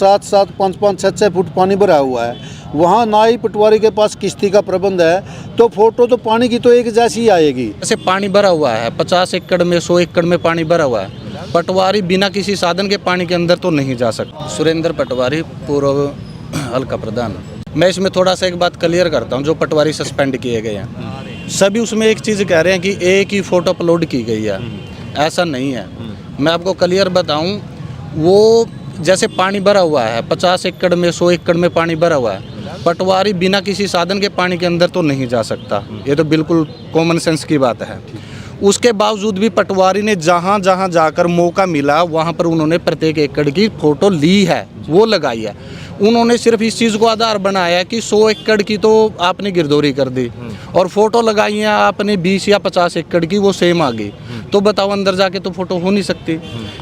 7-7, 5-5, 6-6 foot पानी भरा हुआ है। वहाँ ना ही पटवारी के पास किश्ती का प्रबंध है, तो फोटो तो पानी की तो एक जैसी ही आएगी। जैसे पानी भरा हुआ है 50 एकड़ में 100 एकड़ में पानी भरा हुआ है, पटवारी बिना किसी साधन के पानी के अंदर तो नहीं जा सकता। सुरेंद्र पटवारी, पूर्व हल्का प्रधान। मैं इसमें थोड़ा सा एक बात क्लियर करता हूँ, जो पटवारी सस्पेंड किए गए हैं सभी उसमें एक चीज़ कह रहे हैं कि एक ही फ़ोटो अपलोड की गई है। ऐसा नहीं है। मैं आपको क्लियर बताऊँ, वो जैसे पानी भरा हुआ है 50 एकड़ में 100 एकड़ में पानी भरा हुआ है, पटवारी बिना किसी साधन के पानी के अंदर तो नहीं जा सकता। ये तो बिल्कुल कॉमन सेंस की बात है। उसके बावजूद भी पटवारी ने जहाँ जहाँ जाकर मौका मिला वहाँ पर उन्होंने प्रत्येक एकड़ की फ़ोटो ली है, वो लगाई है। उन्होंने सिर्फ इस चीज़ को आधार बनाया कि 100 एकड़ की तो आपने गिरदौरी कर दी और फ़ोटो लगाई है आपने 20 या 50 एकड़ की, वो सेम आ गई। तो बताओ, अंदर जाके तो फ़ोटो हो नहीं सकती।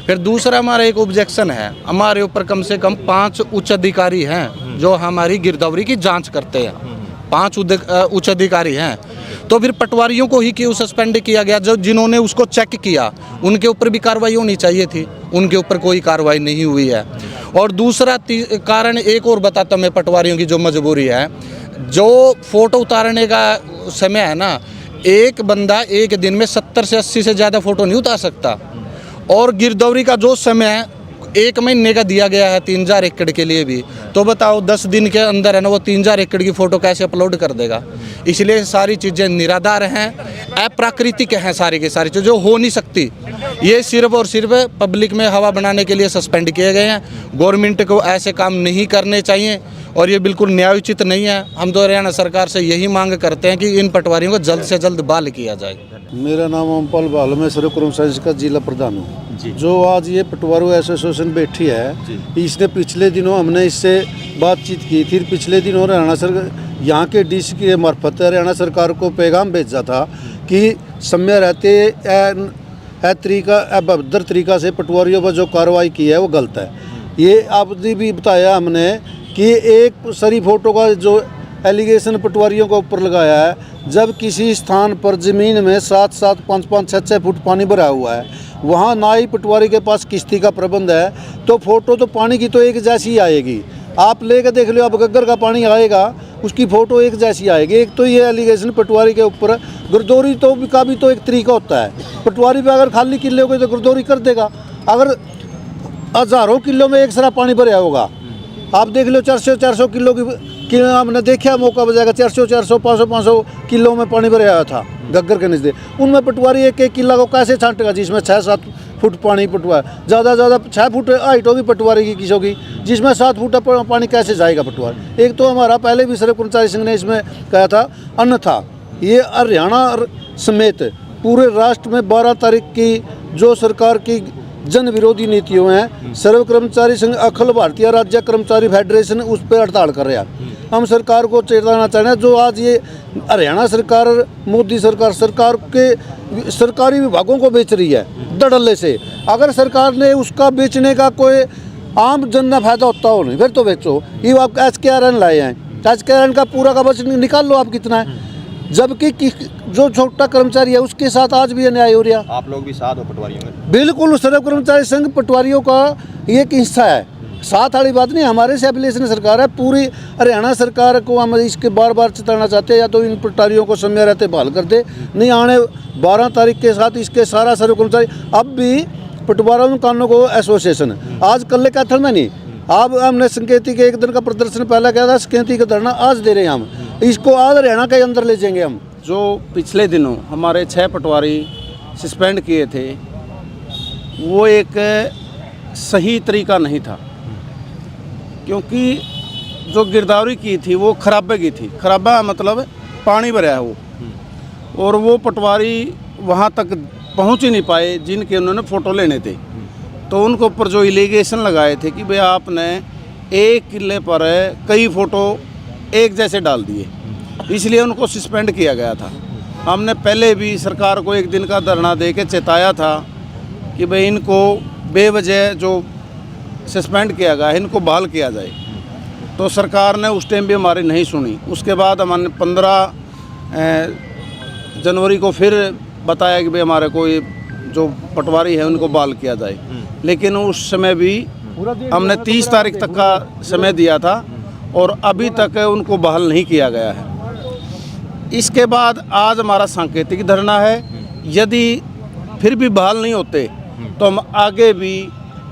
फिर दूसरा हमारा एक ऑब्जेक्शन है, हमारे ऊपर कम से कम 5 उच्च अधिकारी हैं जो हमारी गिरदौरी की जाँच करते हैं। 5 उच्च अधिकारी हैं, तो फिर पटवारियों को ही क्यों सस्पेंड किया गया? जो जिन्होंने उसको चेक किया उनके ऊपर भी कार्रवाई होनी चाहिए थी, उनके ऊपर कोई कार्रवाई नहीं हुई है। और दूसरा कारण एक और बताता मैं, पटवारियों की जो मजबूरी है, जो फोटो उतारने का समय है ना, एक बंदा एक दिन में 70 से 80 से ज़्यादा फ़ोटो नहीं उतार सकता। और गिरदौरी का जो समय है 1 महीने का दिया गया है 3000 एकड़ के लिए भी, तो बताओ 10 दिन के अंदर है ना वो 3000 एकड़ की फ़ोटो कैसे अपलोड कर देगा? इसलिए सारी चीज़ें निराधार हैं, अप्राकृतिक हैं, सारी की सारी चीज़ें जो हो नहीं सकती। ये सिर्फ और सिर्फ पब्लिक में हवा बनाने के लिए सस्पेंड किए गए हैं। गवर्नमेंट को ऐसे काम नहीं करने चाहिए और ये बिल्कुल न्यायोचित नहीं है। हम तो हरियाणा सरकार से यही मांग करते हैं कि इन पटवारियों को जल्द से जल्द बहाल किया जाए। मेरा नाम अमपाल बाल, मैं सर्व कर्मचारी का जिला प्रधान हूँ। जो आज ये पटवारी एसोसिएशन बैठी है, इसने पिछले दिनों हमने इससे बातचीत की थी। पिछले दिनों हरियाणा सरकार यहाँ के डीसी के मार्फत हरियाणा सरकार को पैगाम भेजा था कि समय रहते बदतर तरीका से पटवारियों पर जो कार्रवाई की है वो गलत है। ये आपने भी बताया हमने कि एक सारी फोटो का जो एलिगेशन पटवारियों को ऊपर लगाया है, जब किसी स्थान पर ज़मीन में 7-7, 5-5, 6-6 फुट पानी भरा हुआ है, वहाँ ना ही पटवारी के पास किश्ती का प्रबंध है, तो फोटो तो पानी की तो एक जैसी ही आएगी। आप लेकर देख लो, अब गग्गर का पानी आएगा उसकी फ़ोटो एक जैसी आएगी। एक तो ये एलिगेशन पटवारी के ऊपर, गिरदौरी तो का भी तो एक तरीका होता है। पटवारी पे अगर खाली किले हो गए तो गिरदौरी कर देगा। अगर हज़ारों किलो में एक सरा पानी भरा होगा, आप देख लो 400 किलो की हमने देखा मौका बजाएगा, 400 500 किलो में पानी भरा हुआ था गग्गर के नज़दीक। उनमें पटवारी एक किला को कैसे छांटेगा जिसमें 6-7 फुट पानी पटवा, ज़्यादा 6 फुट हाइट होगी पटवारी की किसी होगी, जिसमें 7 फुट पानी कैसे जाएगा पटवारी? एक तो हमारा पहले भी सर्व कर्मचारी संघ ने इसमें कहा था। अन्यथा ये हरियाणा समेत पूरे राष्ट्र में 12 तारीख की जो सरकार की जन विरोधी नीतियों हैं, सर्व कर्मचारी संघ अखिल भारतीय राज्य कर्मचारी फेडरेशन उस पर हड़ताल कर रहा है। हम सरकार को चेताना चाह रहे हैं, जो आज ये हरियाणा सरकार, मोदी सरकार के सरकारी विभागों को बेच रही है धड़ल्ले से। अगर सरकार ने उसका बेचने का कोई आम जन में फायदा होता हो नहीं, फिर तो बेचो। ये आप SKRN लाए हैं, SKRN का पूरा का बजट निकाल लो आप कितना है, जबकि जो छोटा कर्मचारी है उसके साथ आज भी अन्याय हो रहा। आप लोग भी साथ हो पटवारियों में? बिल्कुल, सर्व कर्मचारी संघ पटवारियों का एक हिस्सा है। साथ वाली बात नहीं, हमारे से एप्लीकेशन सरकार है। पूरी हरियाणा सरकार को हम इसके बार बार चेताना चाहते हैं, या तो इन पटवारियों को समय रहते बहाल कर दे, नहीं आने 12 तारीख के साथ इसके सारा सर्व कर्मचारी। अब भी पटवारियों कानूनों को एसोसिएशन आज कल कैथल में नहीं, अब हमने संकेती के एक दिन का प्रदर्शन पहले किया था, संकेती का धरना आज दे रहे हैं हम, इसको आज हरियाणा के अंदर ले जाएंगे हम। जो पिछले दिनों हमारे 6 पटवारी सस्पेंड किए थे, वो एक सही तरीका नहीं था, क्योंकि जो गिरदौरी की थी वो खराबे की थी। खराबा मतलब पानी भरा है वो, और वो पटवारी वहाँ तक पहुँच ही नहीं पाए जिनके उन्होंने फ़ोटो लेने थे। तो उनके ऊपर जो एलिगेशन लगाए थे कि भाई आपने एक किले पर कई फ़ोटो एक जैसे डाल दिए, इसलिए उनको सस्पेंड किया गया था। हमने पहले भी सरकार को एक दिन का धरना दे के चेताया था कि भाई इनको बेवजह जो सस्पेंड किया गया इनको बहाल किया जाए, तो सरकार ने उस टाइम भी हमारी नहीं सुनी। उसके बाद हमने 15 जनवरी को फिर बताया कि भाई हमारे को ये जो पटवारी है उनको बहाल किया जाए, लेकिन उस समय भी हमने 30 तारीख तक का समय दिया था और अभी तक उनको बहाल नहीं किया गया है। इसके बाद आज हमारा सांकेतिक धरना है। यदि फिर भी बहाल नहीं होते तो हम आगे भी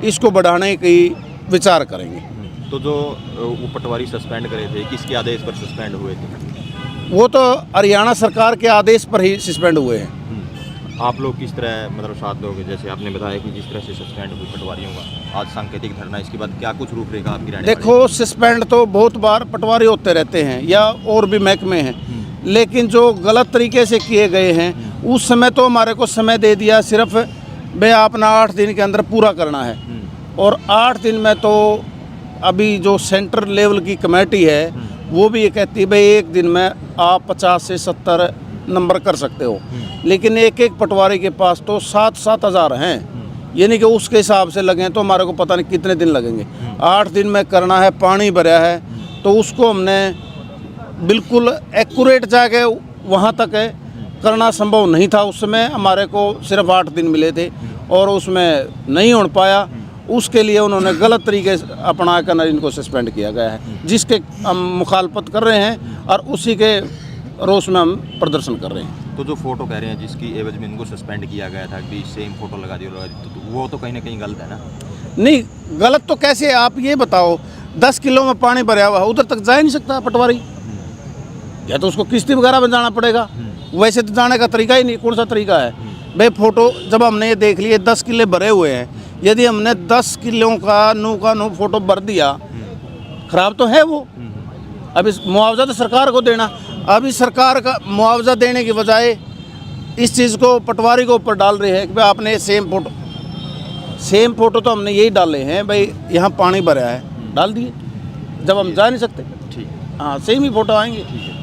इसको बढ़ाने की विचार करेंगे। तो जो वो पटवारी सस्पेंड करे थे, किसके आदेश पर सस्पेंड हुए थे? वो तो हरियाणा सरकार के आदेश पर ही सस्पेंड हुए हैं। आप लोग किस तरह मतलब साथ लोग, जैसे आपने बताया कि जिस तरह से सस्पेंड हुए पटवारियों का आज सांकेतिक धरना, इसके बाद क्या कुछ रूपरेखा आपकी रहने वाली है? देखो, सस्पेंड तो बहुत बार पटवारी होते रहते हैं या और भी महकमे हैं, लेकिन जो गलत तरीके से किए गए हैं उस समय तो हमारे को समय दे दिया, सिर्फ भाई आपने 8 दिन के अंदर पूरा करना है। और 8 दिन में तो अभी जो सेंटर लेवल की कमेटी है वो भी ये कहती है भाई 1 दिन में आप 50 से 70 नंबर कर सकते हो, लेकिन एक एक पटवारी के पास तो 7-7 हज़ार हैं, यानी कि उसके हिसाब से लगें तो हमारे को पता नहीं कितने दिन लगेंगे। 8 दिन में करना है, पानी भरा है, तो उसको हमने बिल्कुल एक्यूरेट जाके वहाँ तक करना संभव नहीं था। उस समय हमारे को सिर्फ 8 दिन मिले थे और उसमें नहीं हो पाया। उसके लिए उन्होंने गलत तरीके से अपना कर इनको सस्पेंड किया गया है, जिसके हम मुखालफत कर रहे हैं और उसी के रोष में हम प्रदर्शन कर रहे हैं। तो जो फोटो कह रहे हैं जिसकी एवज में इनको सस्पेंड किया गया था कि सेम फोटो लगा दी, तो वो तो कहीं ना कहीं गलत है ना? नहीं, गलत तो कैसे? आप ये बताओ, 10 किलो में पानी भरा हुआ उधर तक जा ही नहीं सकता पटवारी, या तो उसको किश्ती वगैरह में जाना पड़ेगा। वैसे तो जाने का तरीका ही नहीं। कौन सा तरीका है भाई? फोटो जब हमने ये देख लिए 10 किले भरे हुए हैं, यदि हमने 10 किलों का नू फोटो भर दिया, खराब तो है वो। अब इस मुआवजा तो सरकार को देना, अभी सरकार का मुआवजा देने की बजाय इस चीज़ को पटवारी को ऊपर डाल रही है कि भाई आपने सेम फोटो तो हमने यही डाले हैं भाई, यहाँ पानी भरा है, डाल दिए, जब हम जा नहीं सकते। ठीक, हाँ, सेम ही फोटो आएंगे। ठीक है।